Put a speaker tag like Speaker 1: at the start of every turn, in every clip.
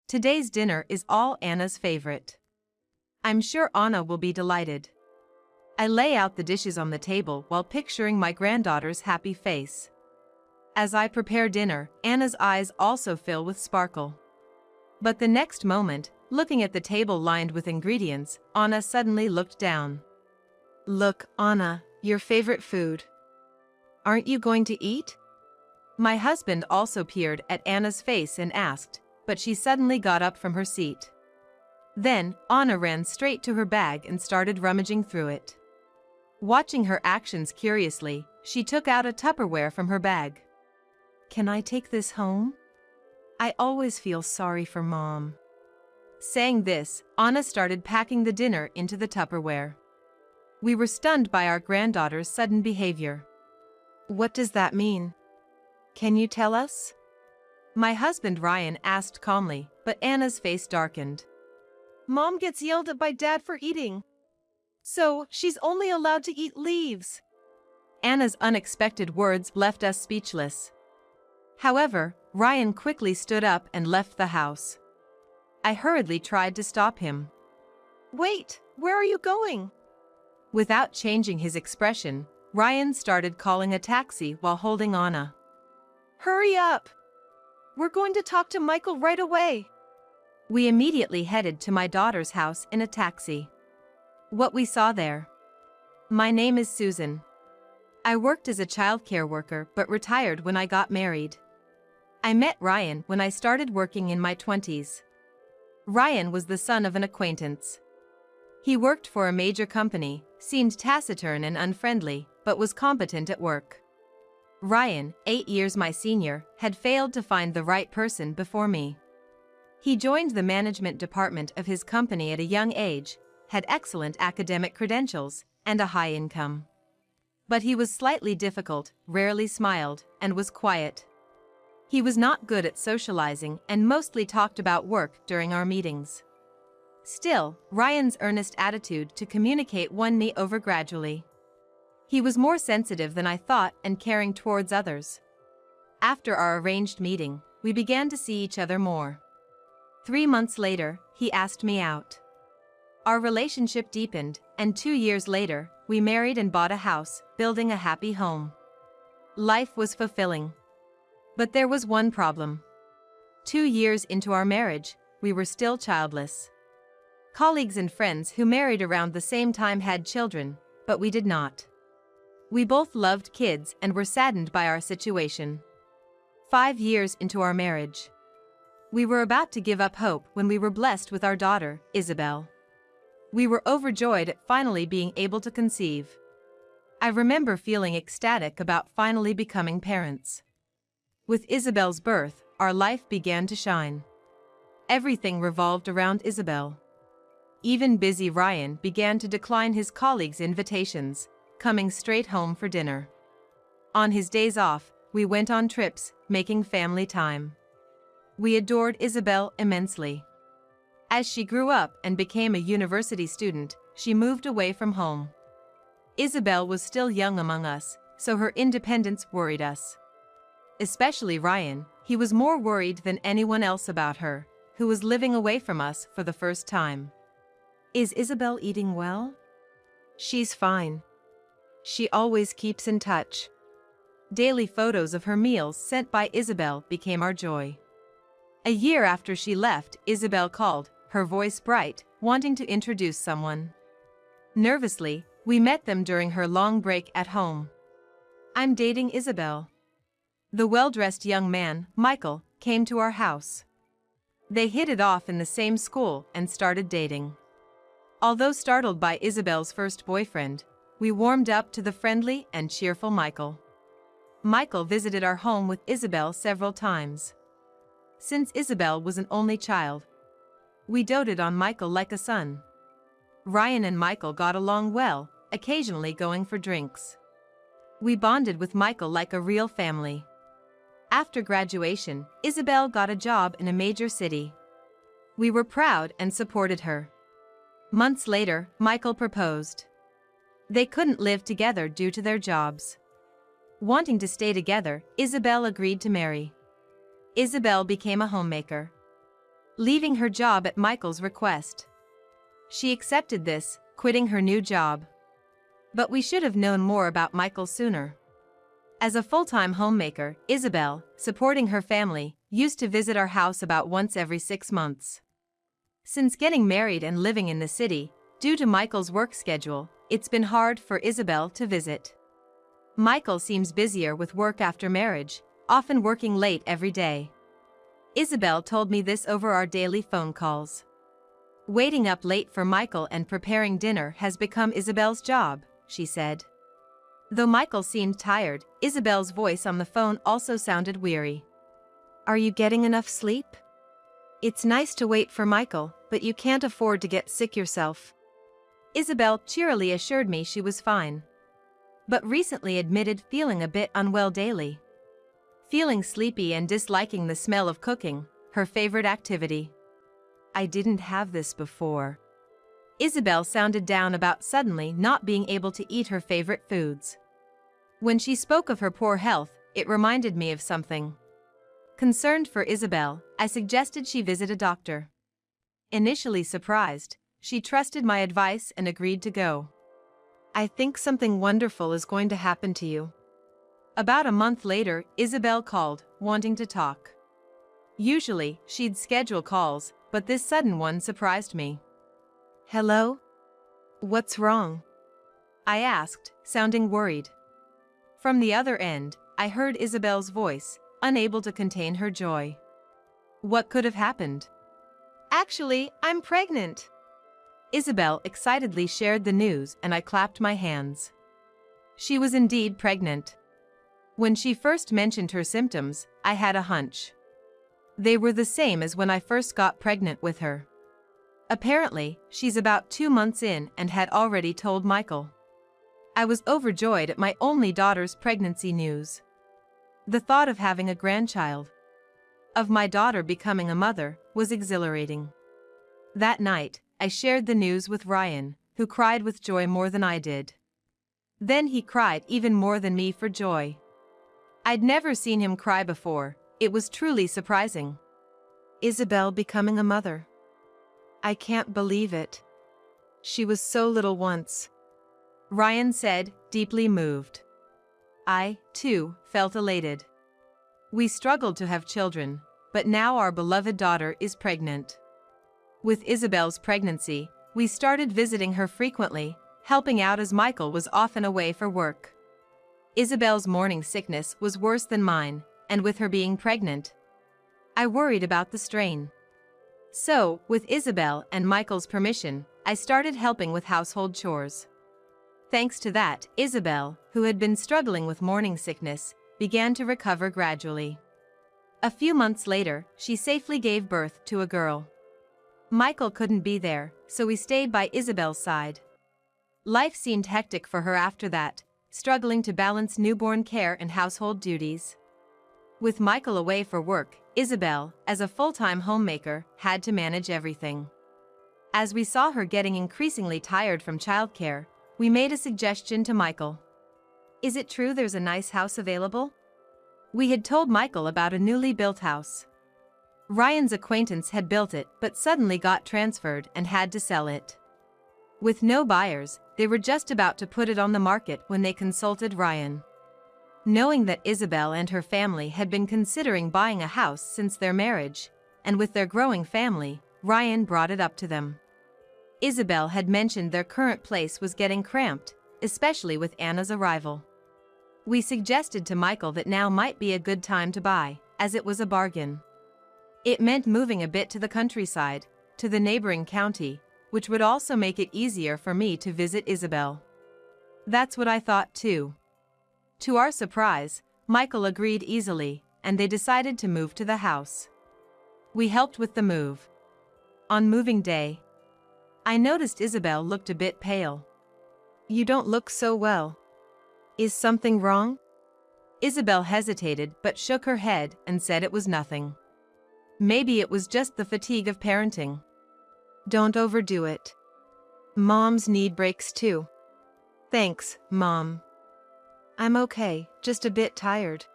Speaker 1: Today's dinner is all Anna's favorite. I'm sure Anna will be delighted. I lay out the dishes on the table while picturing my granddaughter's happy face. As I prepare dinner, Anna's eyes also fill with sparkle. But the next moment, looking at the table lined with ingredients, Anna suddenly looked down. "Look, Anna, your favorite food. Aren't you going to eat?" My husband also peered at Anna's face and asked, but she suddenly got up from her seat. Then, Anna ran straight to her bag and started rummaging through it. Watching her actions curiously, she took out a Tupperware from her bag. "Can I take this home? I always feel sorry for Mom." Saying this, Anna started packing the dinner into the Tupperware. We were stunned by our granddaughter's sudden behavior. "What does that mean? Can you tell us?" My husband Ryan asked calmly, but Anna's face darkened.
Speaker 2: "Mom gets yelled at by Dad for eating. So, she's only allowed to eat leaves."
Speaker 1: Anna's unexpected words left us speechless. However, Ryan quickly stood up and left the house. I hurriedly tried to stop him.
Speaker 2: "Wait, where are you going?"
Speaker 1: Without changing his expression, Ryan started calling a taxi while holding Anna.
Speaker 2: "Hurry up! We're going to talk to Michael right away."
Speaker 1: We immediately headed to my daughter's house in a taxi. What we saw there. My name is Susan. I worked as a childcare worker but retired when I got married. I met Ryan when I started working in my 20s. Ryan was the son of an acquaintance. He worked for a major company, seemed taciturn and unfriendly, but was competent at work. Ryan, 8 years my senior, had failed to find the right person before me. He joined the management department of his company at a young age, had excellent academic credentials, and a high income. But he was slightly difficult, rarely smiled, and was quiet. He was not good at socializing and mostly talked about work during our meetings. Still, Ryan's earnest attitude to communicate won me over gradually. He was more sensitive than I thought and caring towards others. After our arranged meeting, we began to see each other more. 3 months later, he asked me out. Our relationship deepened, and 2 years later, we married and bought a house, building a happy home. Life was fulfilling. But there was one problem. 2 years into our marriage, we were still childless. Colleagues and friends who married around the same time had children, but we did not. We both loved kids and were saddened by our situation. 5 years into our marriage, we were about to give up hope when we were blessed with our daughter, Isabel. We were overjoyed at finally being able to conceive. I remember feeling ecstatic about finally becoming parents. With Isabel's birth, our life began to shine. Everything revolved around Isabel. Even busy Ryan began to decline his colleagues' invitations, coming straight home for dinner. On his days off, we went on trips, making family time. We adored Isabel immensely. As she grew up and became a university student, she moved away from home. Isabel was still young among us, so her independence worried us. Especially Ryan, he was more worried than anyone else about her, who was living away from us for the first time. "Is Isabel eating well?" "She's fine. She always keeps in touch." Daily photos of her meals sent by Isabel became our joy. A year after she left, Isabel called, her voice bright, wanting to introduce someone. Nervously, we met them during her long break at home. "I'm dating Isabel." The well-dressed young man, Michael, came to our house. They hit it off in the same school and started dating. Although startled by Isabel's first boyfriend, we warmed up to the friendly and cheerful Michael. Michael visited our home with Isabel several times. Since Isabel was an only child, we doted on Michael like a son. Ryan and Michael got along well, occasionally going for drinks. We bonded with Michael like a real family. After graduation, Isabel got a job in a major city. We were proud and supported her. Months later, Michael proposed. They couldn't live together due to their jobs. Wanting to stay together, Isabel agreed to marry. Isabel became a homemaker. leaving her job at Michael's request. She accepted this, quitting her new job. But we should have known more about Michael sooner. As a full-time homemaker, Isabel, supporting her family, used to visit our house about once every 6 months. Since getting married and living in the city, due to Michael's work schedule, it's been hard for Isabel to visit. Michael seems busier with work after marriage, often working late every day. Isabel told me this over our daily phone calls. Waiting up late for Michael and preparing dinner has become Isabel's job, she said. Though Michael seemed tired, Isabel's voice on the phone also sounded weary. Are you getting enough sleep? It's nice to wait for Michael, but you can't afford to get sick yourself. Isabel cheerily assured me she was fine, but recently admitted feeling a bit unwell daily. Feeling sleepy and disliking the smell of cooking, her favorite activity. I didn't have this before. Isabel sounded down about suddenly not being able to eat her favorite foods. When she spoke of her poor health, it reminded me of something. Concerned for Isabel, I suggested she visit a doctor. Initially surprised, she trusted my advice and agreed to go. I think something wonderful is going to happen to you. About a month later, Isabel called, wanting to talk. Usually, she'd schedule calls, but this sudden one surprised me. Hello? What's wrong? I asked, sounding worried. From the other end, I heard Isabel's voice, unable to contain her joy. What could have happened? Actually, I'm pregnant. Isabel excitedly shared the news and I clapped my hands. She was indeed pregnant. When she first mentioned her symptoms, I had a hunch. They were the same as when I first got pregnant with her. Apparently, she's about 2 months in and had already told Michael. I was overjoyed at my only daughter's pregnancy news. The thought of having a grandchild, of my daughter becoming a mother, was exhilarating. That night, I shared the news with Ryan, who cried with joy more than I did. Then he cried even more than me for joy. I'd never seen him cry before. It was truly surprising. Isabel becoming a mother. I can't believe it. She was so little once. Ryan said, deeply moved. I, too, felt elated. We struggled to have children, but now our beloved daughter is pregnant. With Isabel's pregnancy, we started visiting her frequently, helping out as Michael was often away for work. Isabel's morning sickness was worse than mine, and with her being pregnant, I worried about the strain. So, with Isabel and Michael's permission, I started helping with household chores. Thanks to that, Isabel, who had been struggling with morning sickness, began to recover gradually. A few months later, she safely gave birth to a girl. Michael couldn't be there, so we stayed by Isabel's side. Life seemed hectic for her after that, struggling to balance newborn care and household duties. With Michael away for work, Isabel, as a full-time homemaker, had to manage everything. As we saw her getting increasingly tired from childcare, we made a suggestion to Michael. Is it true there's a nice house available? We had told Michael about a newly built house. Ryan's acquaintance had built it but suddenly got transferred and had to sell it. With no buyers, they were just about to put it on the market when they consulted Ryan. Knowing that Isabel and her family had been considering buying a house since their marriage, and with their growing family, Ryan brought it up to them. Isabel had mentioned their current place was getting cramped, especially with Anna's arrival. We suggested to Michael that now might be a good time to buy, as it was a bargain. It meant moving a bit to the countryside, to the neighboring county, which would also make it easier for me to visit Isabel. That's what I thought too. To our surprise, Michael agreed easily, and they decided to move to the house. We helped with the move. On moving day, I noticed Isabel looked a bit pale. You don't look so well. Is something wrong? Isabel hesitated but shook her head and said it was nothing. Maybe it was just the fatigue of parenting. Don't overdo it. Moms need breaks too. Thanks, Mom. I'm okay, just a bit tired,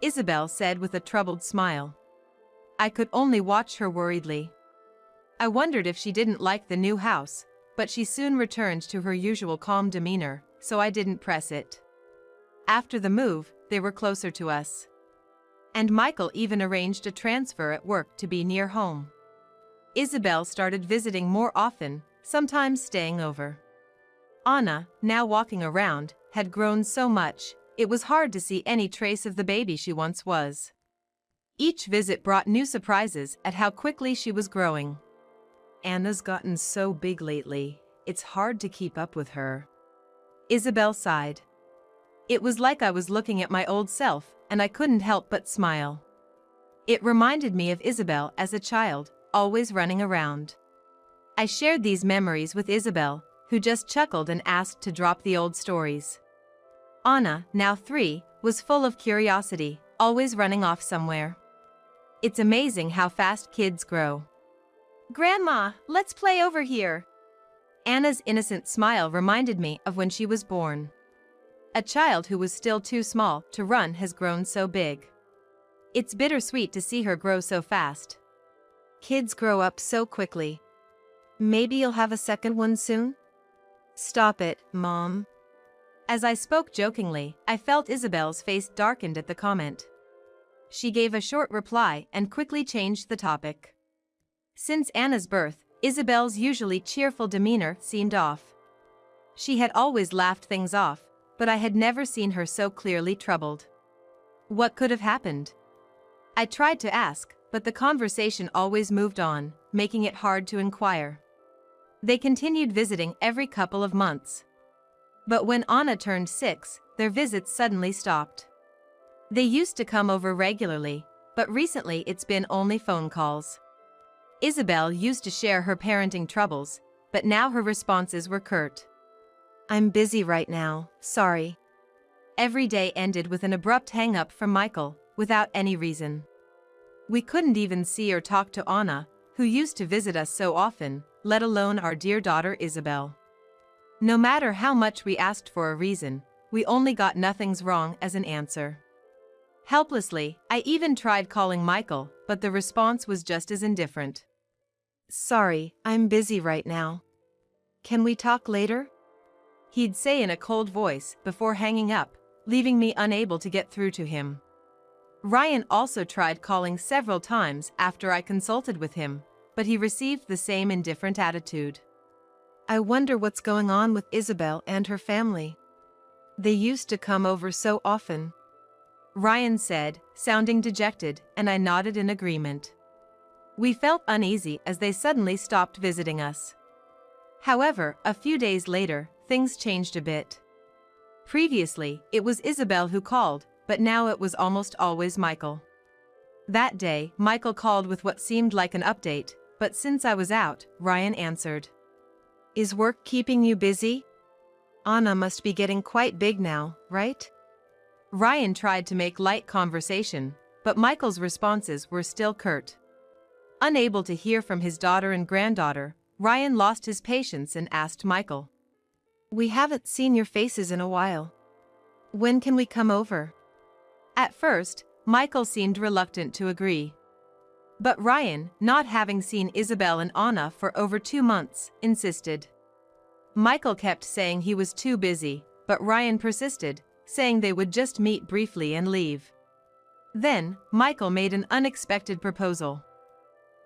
Speaker 1: Isabel said with a troubled smile. I could only watch her worriedly. I wondered if she didn't like the new house, but she soon returned to her usual calm demeanor, so I didn't press it. After the move, they were closer to us. And Michael even arranged a transfer at work to be near home. Isabel started visiting more often, sometimes staying over. Anna, now walking around, had grown so much, it was hard to see any trace of the baby she once was. Each visit brought new surprises at how quickly she was growing. Anna's gotten so big lately, it's hard to keep up with her. Isabel sighed. It was like I was looking at my old self, and I couldn't help but smile. It reminded me of Isabel as a child, always running around. I shared these memories with Isabel, who just chuckled and asked to drop the old stories. Anna, now 3, was full of curiosity, always running off somewhere. It's amazing how fast kids grow.
Speaker 2: Grandma, let's play over here.
Speaker 1: Anna's innocent smile reminded me of when she was born. A child who was still too small to run has grown so big. It's bittersweet to see her grow so fast. Kids grow up so quickly. Maybe you'll have a second one soon? Stop it, Mom. As I spoke jokingly, I felt Isabel's face darkened at the comment. She gave a short reply and quickly changed the topic. Since Anna's birth, Isabel's usually cheerful demeanor seemed off. She had always laughed things off, but I had never seen her so clearly troubled. What could have happened? I tried to ask, but the conversation always moved on, making it hard to inquire. They continued visiting every couple of months. But when Anna turned 6, their visits suddenly stopped. They used to come over regularly, but recently it's been only phone calls. Isabel used to share her parenting troubles, but now her responses were curt. I'm busy right now, sorry. Every day ended with an abrupt hang-up from Michael, without any reason. We couldn't even see or talk to Anna, who used to visit us so often, let alone our dear daughter Isabel. No matter how much we asked for a reason, we only got nothing's wrong as an answer. Helplessly, I even tried calling Michael, but the response was just as indifferent. Sorry, I'm busy right now. Can we talk later? He'd say in a cold voice before hanging up, leaving me unable to get through to him. Ryan also tried calling several times after I consulted with him, but he received the same indifferent attitude. I wonder what's going on with Isabel and her family. They used to come over so often. Ryan said, sounding dejected, and I nodded in agreement. We felt uneasy as they suddenly stopped visiting us. However, a few days later, things changed a bit. Previously, it was Isabel who called, but now it was almost always Michael. That day, Michael called with what seemed like an update, but since I was out, Ryan answered. Is work keeping you busy? Anna must be getting quite big now, right? Ryan tried to make light conversation, but Michael's responses were still curt. Unable to hear from his daughter and granddaughter, Ryan lost his patience and asked Michael. We haven't seen your faces in a while. When can we come over? At first, Michael seemed reluctant to agree. But Ryan, not having seen Isabel and Anna for over 2 months, insisted. Michael kept saying he was too busy, but Ryan persisted, saying they would just meet briefly and leave. Then, Michael made an unexpected proposal.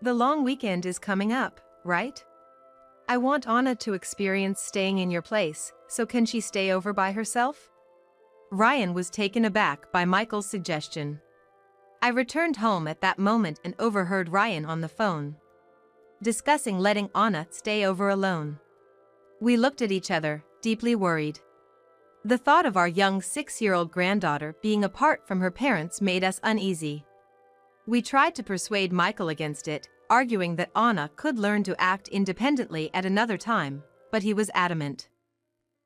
Speaker 1: The long weekend is coming up, right? I want Anna to experience staying in your place, so can she stay over by herself? Ryan was taken aback by Michael's suggestion. I returned home at that moment and overheard Ryan on the phone, discussing letting Anna stay over alone. We looked at each other, deeply worried. The thought of our young 6-year-old granddaughter being apart from her parents made us uneasy. We tried to persuade Michael against it, arguing that Anna could learn to act independently at another time, but he was adamant.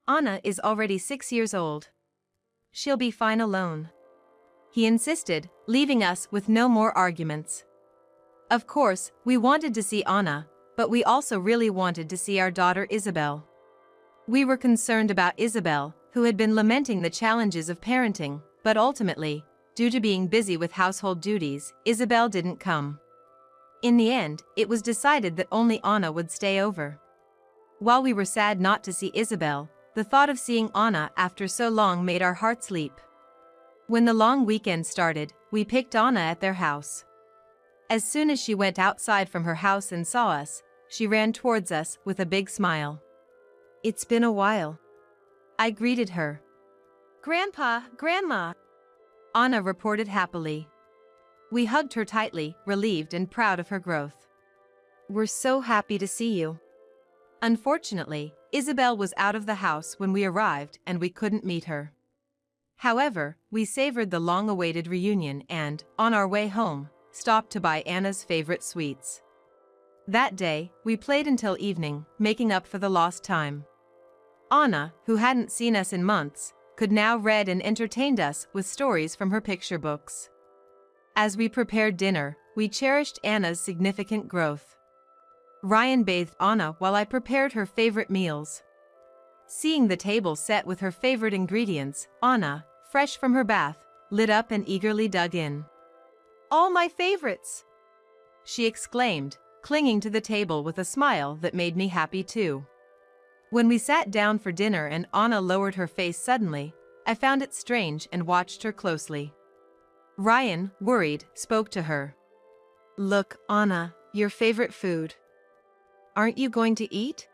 Speaker 1: Anna is already 6 years old. She'll be fine alone. He insisted, leaving us with no more arguments. Of course, we wanted to see Anna, but we also really wanted to see our daughter Isabel. We were concerned about Isabel, who had been lamenting the challenges of parenting, but ultimately, due to being busy with household duties, Isabel didn't come. In the end, it was decided that only Anna would stay over. While we were sad not to see Isabel, the thought of seeing Anna after so long made our hearts leap. When the long weekend started, we picked Anna at their house. As soon as she went outside from her house and saw us, she ran towards us with a big smile. "It's been a while," I greeted her.
Speaker 2: "Grandpa, Grandma,"
Speaker 1: Anna reported happily. We hugged her tightly, relieved and proud of her growth. "We're so happy to see you." Unfortunately, Isabel was out of the house when we arrived and we couldn't meet her. However, we savored the long-awaited reunion and, on our way home, stopped to buy Anna's favorite sweets. That day, we played until evening, making up for the lost time. Anna, who hadn't seen us in months, could now read and entertained us with stories from her picture books. As we prepared dinner, we cherished Anna's significant growth. Ryan bathed Anna while I prepared her favorite meals. Seeing the table set with her favorite ingredients, Anna, fresh from her bath, lit up and eagerly dug in.
Speaker 2: "All my favorites!"
Speaker 1: she exclaimed, clinging to the table with a smile that made me happy too. When we sat down for dinner and Anna lowered her face suddenly, I found it strange and watched her closely. Ryan, worried, spoke to her. "Look, Anna, your favorite food. Aren't you going to eat?"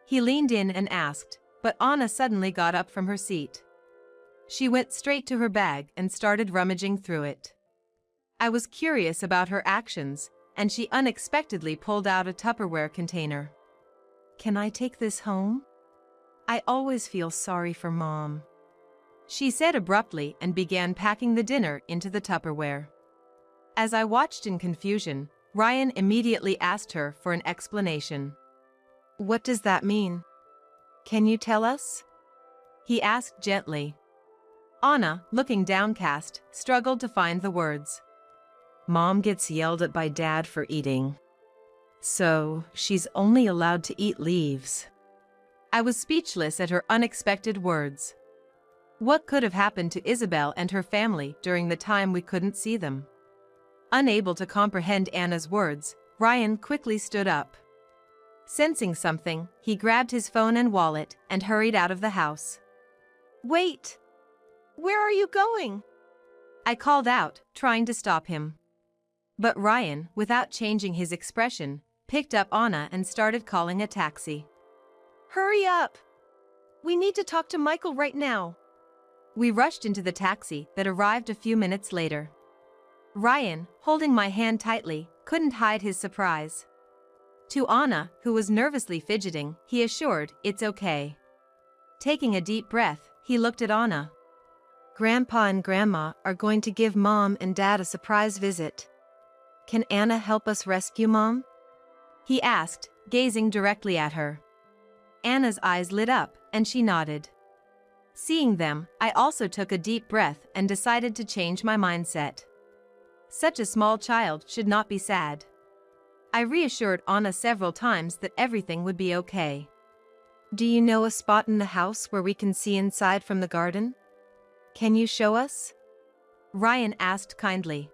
Speaker 1: He leaned in and asked, but Anna suddenly got up from her seat. She went straight to her bag and started rummaging through it. I was curious about her actions, and she unexpectedly pulled out a Tupperware container. "Can I take this home? I always feel sorry for Mom," she said abruptly and began packing the dinner into the Tupperware. As I watched in confusion, Ryan immediately asked her for an explanation. "What does that mean? Can you tell us?" he asked gently. Anna, looking downcast, struggled to find the words. "Mom gets yelled at by Dad for eating, so she's only allowed to eat leaves." I was speechless at her unexpected words. What could have happened to Isabel and her family during the time we couldn't see them? Unable to comprehend Anna's words, Ryan quickly stood up. Sensing something, he grabbed his phone and wallet and hurried out of the house.
Speaker 2: "Wait! Where are you going?"
Speaker 1: I called out, trying to stop him. But Ryan, without changing his expression, picked up Anna and started calling a taxi.
Speaker 2: "Hurry up! We need to talk to Michael right now."
Speaker 1: We rushed into the taxi that arrived a few minutes later. Ryan, holding my hand tightly, couldn't hide his surprise. To Anna, who was nervously fidgeting, he assured, "It's okay." Taking a deep breath, he looked at Anna. "Grandpa and Grandma are going to give Mom and Dad a surprise visit. Can Anna help us rescue Mom?" he asked, gazing directly at her. Anna's eyes lit up, and she nodded. Seeing them, I also took a deep breath and decided to change my mindset. Such a small child should not be sad. I reassured Anna several times that everything would be okay. "Do you know a spot in the house where we can see inside from the garden? Can you show us?" Ryan asked kindly.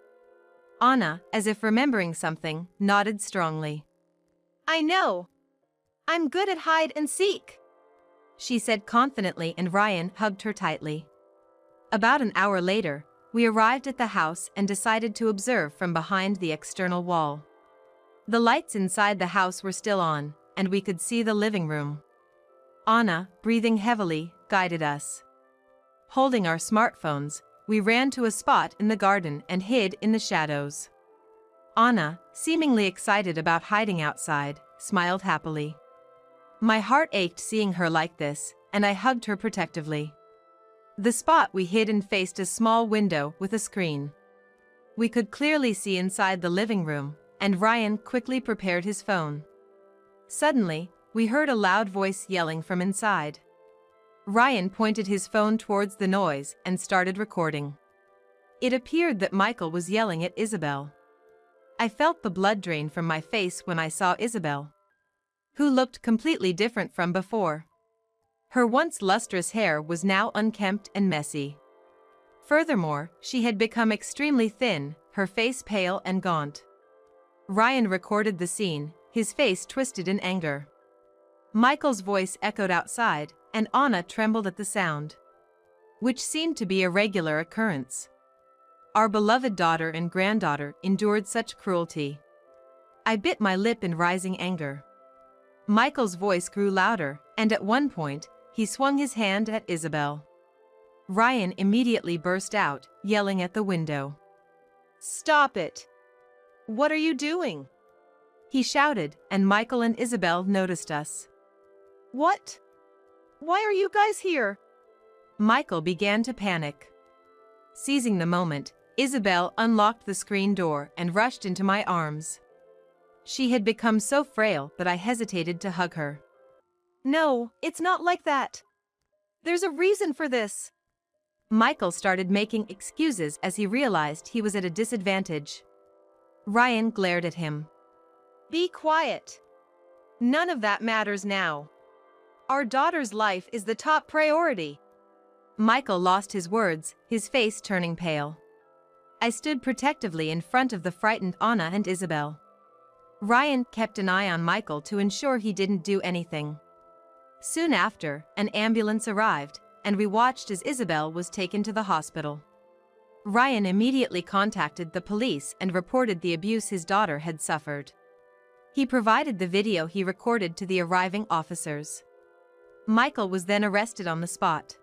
Speaker 1: Anna, as if remembering something, nodded strongly.
Speaker 2: "I know. I'm good at hide and seek,"
Speaker 1: she said confidently, and Ryan hugged her tightly. About an hour later, we arrived at the house and decided to observe from behind the external wall. The lights inside the house were still on, and we could see the living room. Anna, breathing heavily, guided us. Holding our smartphones, we ran to a spot in the garden and hid in the shadows. Anna, seemingly excited about hiding outside, smiled happily. My heart ached seeing her like this, and I hugged her protectively. The spot we hid in faced a small window with a screen. We could clearly see inside the living room, and Ryan quickly prepared his phone. Suddenly, we heard a loud voice yelling from inside. Ryan pointed his phone towards the noise and started recording. It appeared that Michael was yelling at Isabel. I felt the blood drain from my face when I saw Isabel, who looked completely different from before. Her once lustrous hair was now unkempt and messy. Furthermore, she had become extremely thin, her face pale and gaunt. Ryan recorded the scene, his face twisted in anger. Michael's voice echoed outside, and Anna trembled at the sound, which seemed to be a regular occurrence. Our beloved daughter and granddaughter endured such cruelty. I bit my lip in rising anger. Michael's voice grew louder, and at one point, he swung his hand at Isabel. Ryan immediately burst out, yelling at the window.
Speaker 2: "Stop it! What are you doing?"
Speaker 1: He shouted, and Michael and Isabel noticed us.
Speaker 2: "What? Why are you guys here?"
Speaker 1: Michael began to panic. Seizing the moment, Isabel unlocked the screen door and rushed into my arms. She had become so frail that I hesitated to hug her.
Speaker 2: "No, it's not like that. There's a reason for this."
Speaker 1: Michael started making excuses as he realized he was at a disadvantage. Ryan glared at him.
Speaker 2: "Be quiet. None of that matters now. Our daughter's life is the top priority."
Speaker 1: Michael lost his words, his face turning pale. I stood protectively in front of the frightened Anna and Isabel. Ryan kept an eye on Michael to ensure he didn't do anything. Soon after, an ambulance arrived, and we watched as Isabel was taken to the hospital. Ryan immediately contacted the police and reported the abuse his daughter had suffered. He provided the video he recorded to the arriving officers. Michael was then arrested on the spot.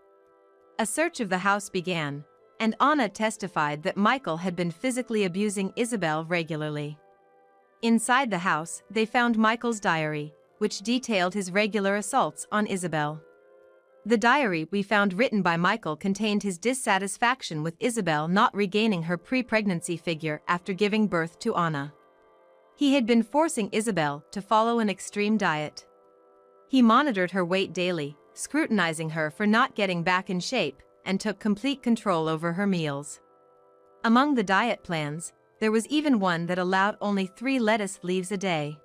Speaker 1: A search of the house began, and Anna testified that Michael had been physically abusing Isabel regularly. Inside the house, they found Michael's diary, which detailed his regular assaults on Isabel. The diary we found written by Michael contained his dissatisfaction with Isabel not regaining her pre-pregnancy figure after giving birth to Anna. He had been forcing Isabel to follow an extreme diet. He monitored her weight daily, scrutinizing her for not getting back in shape, and took complete control over her meals. Among the diet plans, there was even one that allowed only 3 lettuce leaves a day.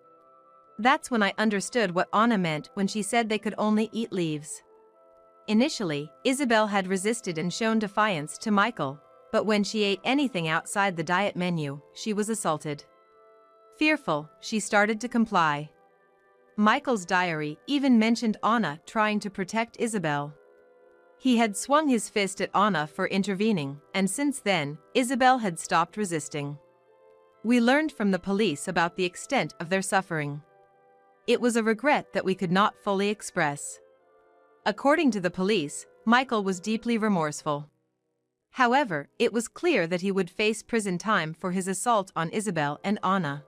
Speaker 1: That's when I understood what Anna meant when she said they could only eat leaves. Initially, Isabel had resisted and shown defiance to Michael, but when she ate anything outside the diet menu, she was assaulted. Fearful, she started to comply. Michael's diary even mentioned Anna trying to protect Isabel. He had swung his fist at Anna for intervening, and since then, Isabel had stopped resisting. We learned from the police about the extent of their suffering. It was a regret that we could not fully express. According to the police, Michael was deeply remorseful. However, it was clear that he would face prison time for his assault on Isabel and Anna.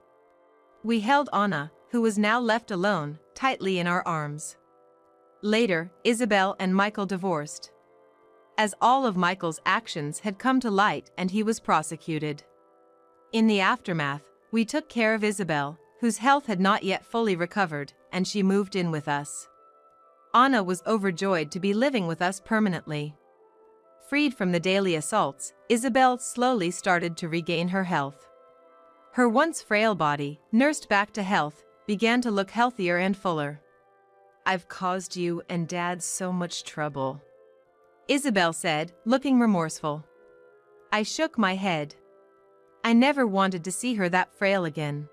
Speaker 1: We held Anna, who was now left alone, tightly in our arms. Later, Isabel and Michael divorced, as all of Michael's actions had come to light and he was prosecuted. In the aftermath, we took care of Isabel, whose health had not yet fully recovered, and she moved in with us. Anna was overjoyed to be living with us permanently. Freed from the daily assaults, Isabel slowly started to regain her health. Her once frail body, nursed back to health, began to look healthier and fuller. "I've caused you and Dad so much trouble," Isabel said, looking remorseful. I shook my head. I never wanted to see her that frail again.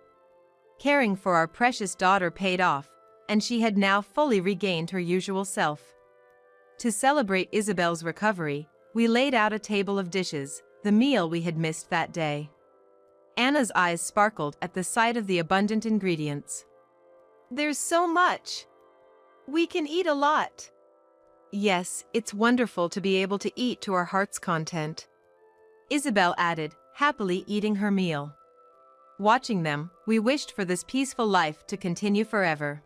Speaker 1: Caring for our precious daughter paid off, and she had now fully regained her usual self. To celebrate Isabel's recovery, we laid out a table of dishes, the meal we had missed that day. Anna's eyes sparkled at the sight of the abundant ingredients.
Speaker 2: "There's so much. We can eat a lot."
Speaker 1: "Yes, it's wonderful to be able to eat to our heart's content," Isabel added, happily eating her meal. Watching them, we wished for this peaceful life to continue forever.